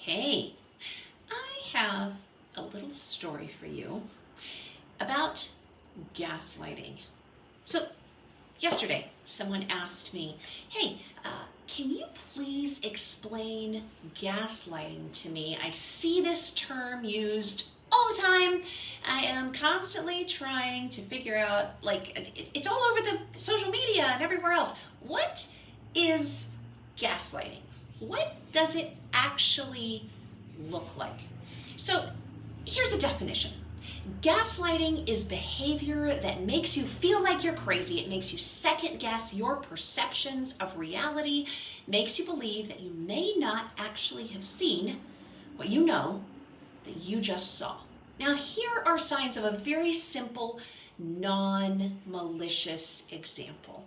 Hey, I have a little story for you about gaslighting. So, yesterday, someone asked me, hey, can you please explain gaslighting to me? I see this term used all the time. I am constantly trying to figure out, it's all over the social media and everywhere else. What is gaslighting? What does it actually look like? So here's a definition. Gaslighting is behavior that makes you feel like you're crazy. It makes you second guess your perceptions of reality, makes you believe that you may not actually have seen what you know that you just saw. Now, here are signs of a very simple, non-malicious example.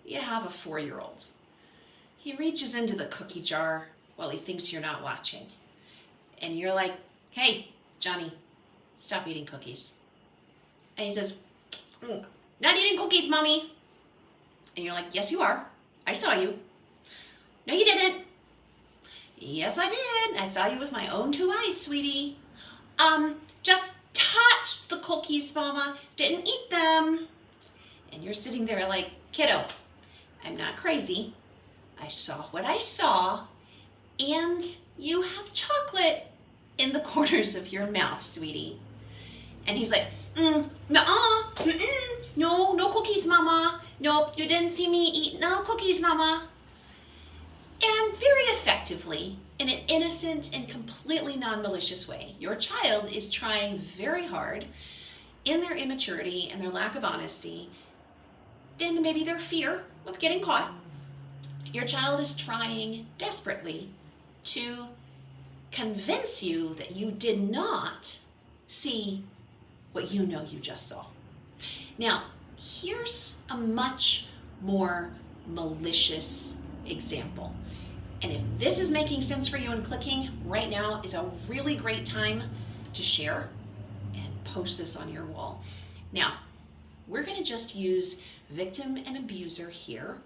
You have a 4-year-old. He reaches into the cookie jar while he thinks you're not watching. And you're like, hey, Johnny, stop eating cookies. And he says, not eating cookies, Mommy. And you're like, yes, you are. I saw you. No, you didn't. Yes, I did. I saw you with my own 2 eyes, sweetie. Just touched the cookies, Mama. Didn't eat them. And you're sitting there like, kiddo, I'm not crazy. I saw what I saw, and you have chocolate in the corners of your mouth, sweetie. And he's like, nuh-uh, no cookies, Mama. Nope, you didn't see me eat no cookies, Mama. And very effectively, in an innocent and completely non-malicious way, your child is trying very hard in their immaturity and their lack of honesty, and maybe their fear of getting caught. Your child is trying desperately to convince you that you did not see what you know you just saw. Now, here's a much more malicious example. And if this is making sense for you and clicking, right now is a really great time to share and post this on your wall. Now, we're going to just use victim and abuser here.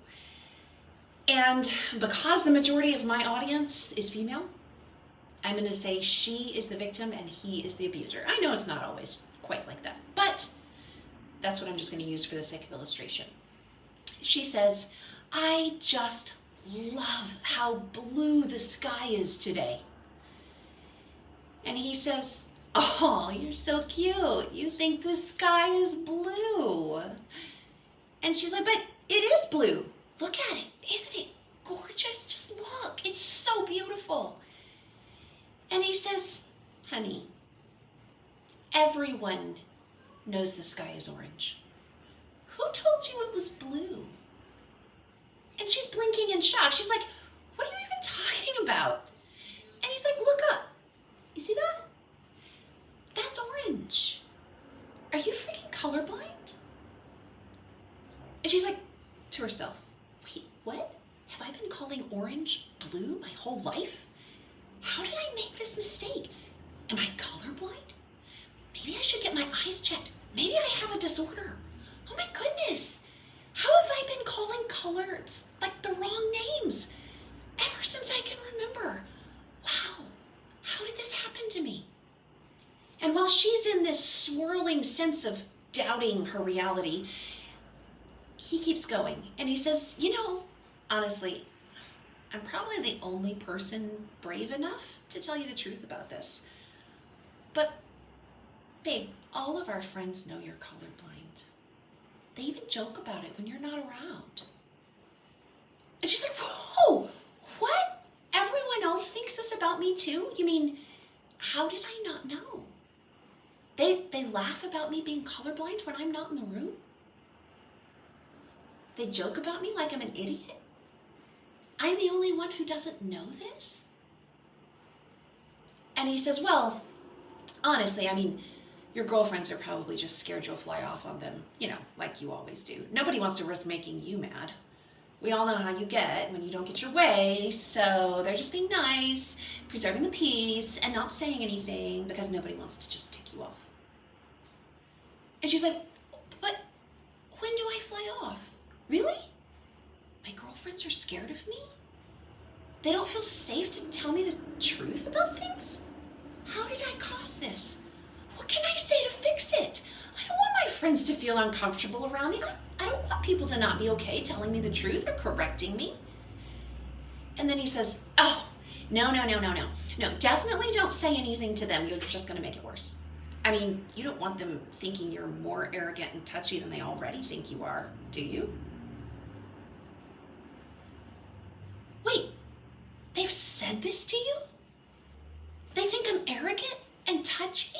And because the majority of my audience is female, I'm going to say she is the victim and he is the abuser. I know it's not always quite like that, but that's what I'm just going to use for the sake of illustration. She says, I just love how blue the sky is today. And he says, oh, you're so cute. You think the sky is blue. And she's like, but it is blue. Look at it. Isn't it gorgeous? Just look. It's so beautiful. And he says, honey, everyone knows the sky is orange. Who told you it was blue? And she's blinking in shock. She's like, what are you even talking about? And he's like, look up. You see that? That's orange. Are you freaking colorblind? And she's like to herself, wait, what? Have I been calling orange blue my whole life? How did I make this mistake? Am I colorblind? Maybe I should get my eyes checked. Maybe I have a disorder. Oh my goodness. How have I been calling colors like the wrong names ever since I can remember? Wow, how did this happen to me? And while she's in this swirling sense of doubting her reality, he keeps going and he says, you know, honestly, I'm probably the only person brave enough to tell you the truth about this. But babe, all of our friends know you're colorblind. They even joke about it when you're not around. And she's like, whoa, what? Everyone else thinks this about me too? You mean, how did I not know? They laugh about me being colorblind when I'm not in the room? They joke about me like I'm an idiot? I'm the only one who doesn't know this? And he says, well, honestly, I mean, your girlfriends are probably just scared you'll fly off on them, you know, like you always do. Nobody wants to risk making you mad. We all know how you get when you don't get your way, so they're just being nice, preserving the peace, and not saying anything because nobody wants to just tick you off. And she's like, but when do I fly off? Really? My girlfriends are scared of me? They don't feel safe to tell me the truth about caused this? What can I say to fix it? I don't want my friends to feel uncomfortable around me. I don't want people to not be okay telling me the truth or correcting me. And then he says, oh, no. No, definitely don't say anything to them. You're just going to make it worse. I mean, you don't want them thinking you're more arrogant and touchy than they already think you are, do you? Wait, they've said this to you? They think I'm arrogant and touchy?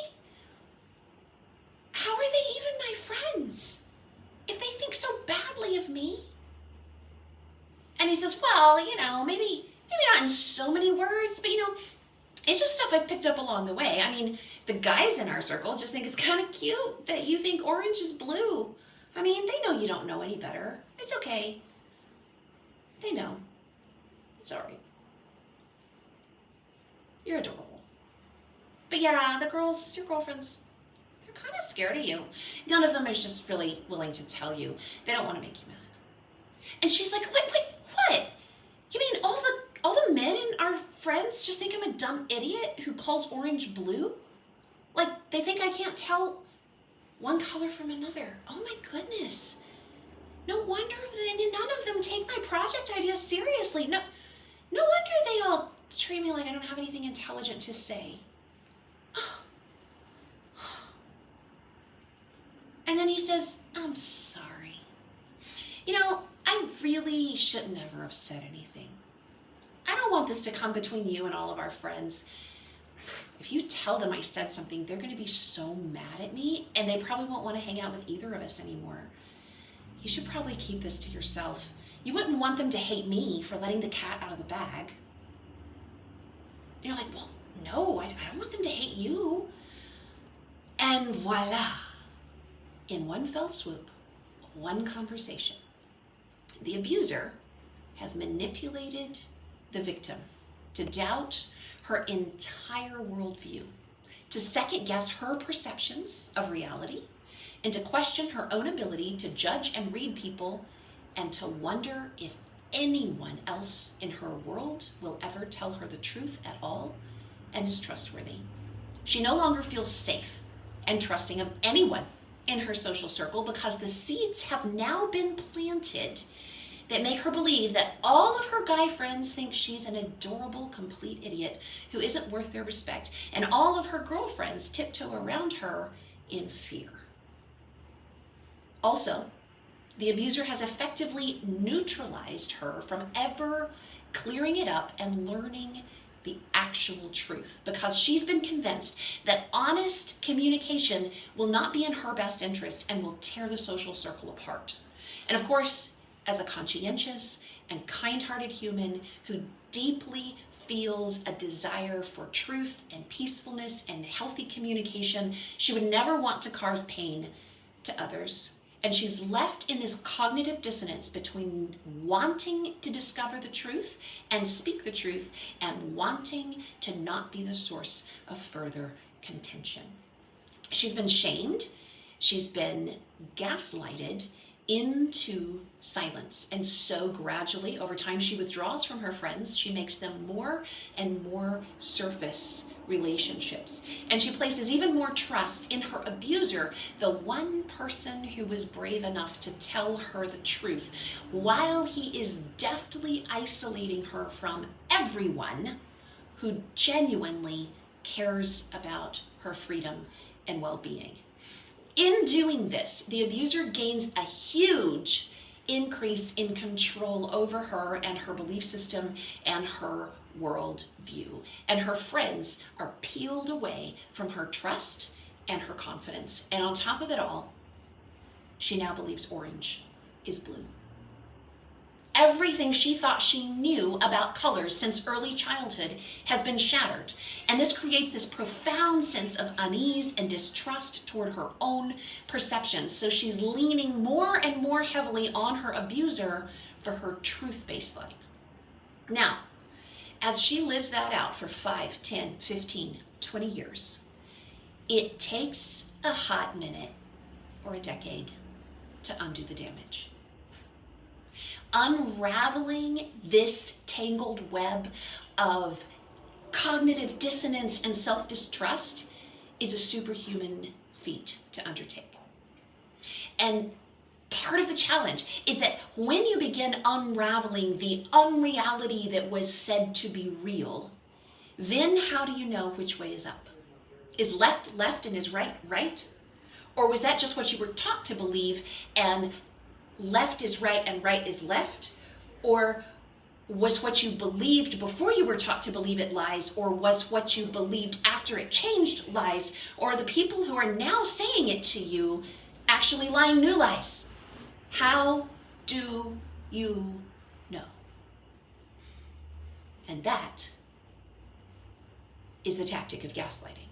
How are they even my friends if they think so badly of me? And he says, well, maybe not in so many words, but it's just stuff I've picked up along the way. I mean, the guys in our circle just think it's kind of cute that you think orange is blue. I mean, they know you don't know any better. It's okay. They know. It's all right. You're adorable. But yeah, the girls, your girlfriends, they're kind of scared of you. None of them is just really willing to tell you. They don't want to make you mad. And she's like, wait, what? You mean all the men in our friends just think I'm a dumb idiot who calls orange blue? Like, they think I can't tell one color from another. Oh my goodness. No wonder none of them take my project ideas seriously. No wonder they all treat me like I don't have anything intelligent to say. And then he says, I'm sorry. I really should never have said anything. I don't want this to come between you and all of our friends. If you tell them I said something, they're going to be so mad at me, and they probably won't want to hang out with either of us anymore. You should probably keep this to yourself. You wouldn't want them to hate me for letting the cat out of the bag. And you're like, well, no, I don't want them to hate you. And voila. In one fell swoop, one conversation, the abuser has manipulated the victim to doubt her entire worldview, to second guess her perceptions of reality, and to question her own ability to judge and read people, and to wonder if anyone else in her world will ever tell her the truth at all and is trustworthy. She no longer feels safe and trusting of anyone in her social circle because the seeds have now been planted that make her believe that all of her guy friends think she's an adorable, complete idiot who isn't worth their respect, and all of her girlfriends tiptoe around her in fear. Also, the abuser has effectively neutralized her from ever clearing it up and learning the actual truth, because she's been convinced that honest communication will not be in her best interest and will tear the social circle apart. And of course, as a conscientious and kind-hearted human who deeply feels a desire for truth and peacefulness and healthy communication, she would never want to cause pain to others. And she's left in this cognitive dissonance between wanting to discover the truth and speak the truth and wanting to not be the source of further contention. She's been shamed. She's been gaslighted into silence. And so gradually, over time, she withdraws from her friends. She makes them more and more surface relationships. And she places even more trust in her abuser, the one person who was brave enough to tell her the truth, while he is deftly isolating her from everyone who genuinely cares about her freedom and well-being. In doing this, the abuser gains a huge increase in control over her and her belief system and her world view. And her friends are peeled away from her trust and her confidence. And on top of it all, she now believes orange is blue. Everything she thought she knew about colors since early childhood has been shattered. And this creates this profound sense of unease and distrust toward her own perceptions. So she's leaning more and more heavily on her abuser for her truth baseline. Now, as she lives that out for 5, 10, 15, 20 years, it takes a hot minute or a decade to undo the damage. Unraveling this tangled web of cognitive dissonance and self-distrust is a superhuman feat to undertake. And part of the challenge is that when you begin unraveling the unreality that was said to be real, then how do you know which way is up? Is left left and is right right? Or was that just what you were taught to believe and left is right and right is left? Or was what you believed before you were taught to believe it lies? Or was what you believed after it changed lies? Or are the people who are now saying it to you actually lying new lies? How do you know? And that is the tactic of gaslighting.